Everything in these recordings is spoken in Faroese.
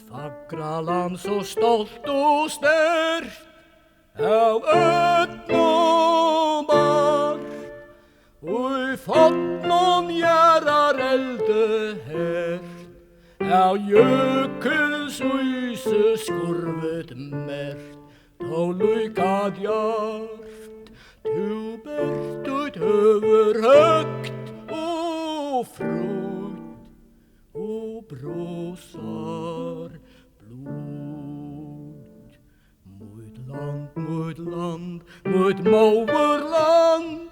Fagra land så stolt og sterkt av ötnum bart, og fått noen gjerrar elde hert, av jökuls uyse skurvet mert, då lykad djart, du bert ut över högt og frukt, og brosar blod. Mot land, mot moverland,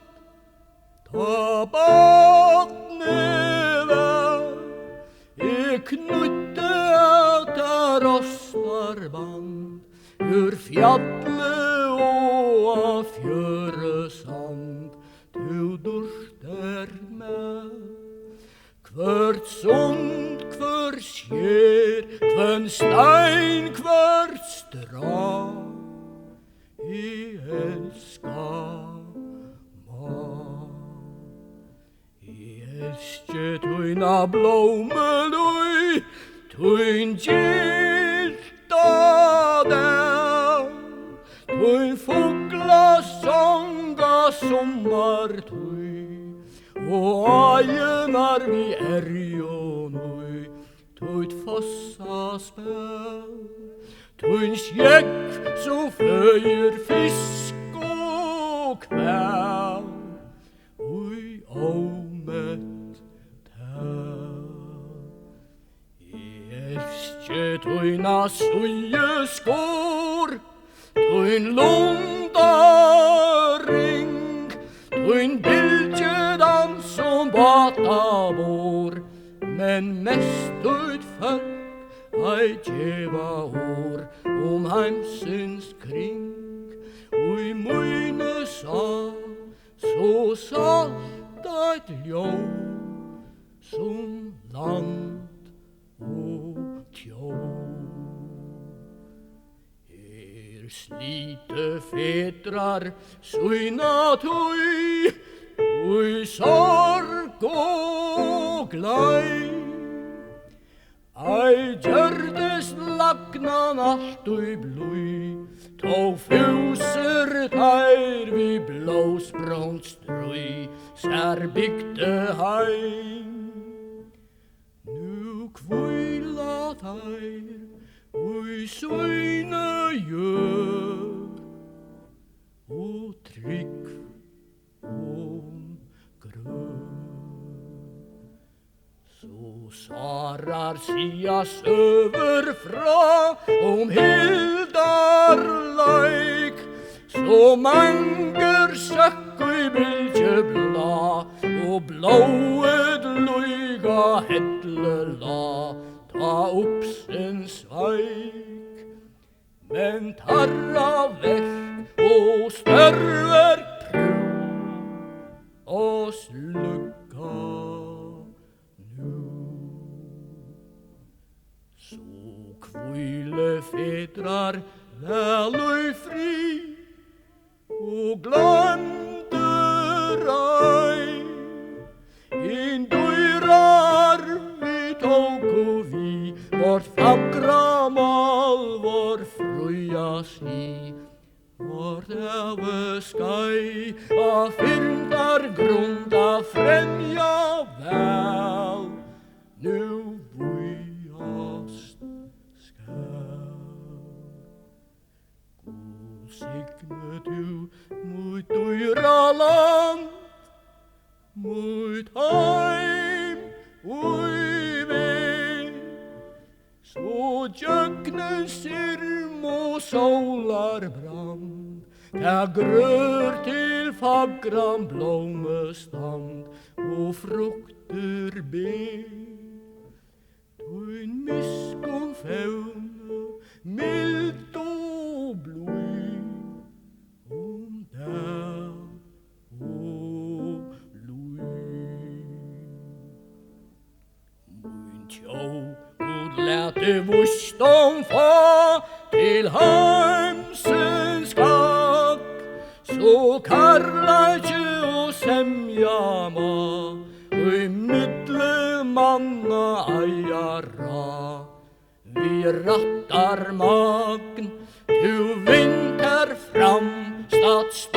ta botne vær, knutte alt av rostarband, ur fjalle og av fjøresand, du durster med. Hvert sund, hver skjer, hvern stein, hvert stra, I elska ma. I elske tuina blommelui, tuin gilta der, tuin fugla songa sommartui, og ajenar vi erjonui, tuit fossa spel, tuin skjegg som fløyer fisk og kvæl, ui åmett tæl. I elske tuina suje skor, tuin lundaring, tuin bildjedans som batabor, men mest ut folk ei djeva år heimsins kring, og I møyne sa så salt eit ljå som land og tjå. Slite fetrar suina tui, ui sorg og glei. Ei gjørdes lagnan alt ui blui, tó fjóser tær vi blósbrónt strui, sær bygde heim. Nu kvíla tær, ui suina jør, og trygg grøn. Så sarar sias överfra hildar leik, så manger søkk I bylgje bla, og blået luiga hedle la, ta upp sin sveik. Men tarra verk og størverk prøv, og slukka nu. Så kvile fedrar vel fri, og glemte rei. In døyrar vi tog og vi, vårt fagra mal, vår fruja si. Vårt eve skai, av fyrndar grund, av fremja vel, nu vujast skal. God signe du mot døyra land, mot heim ui vei, så djøgne sirm og solar brand, ta grør til fagran blommestand, og frukter be. Tuin miskon faune, mild og blui, der og tjå, god lærte vustom få til heimsens skak, så karlaje og semja ma, og I midle manna eiara, Vi rattar magen, du vinkar fram, stadsby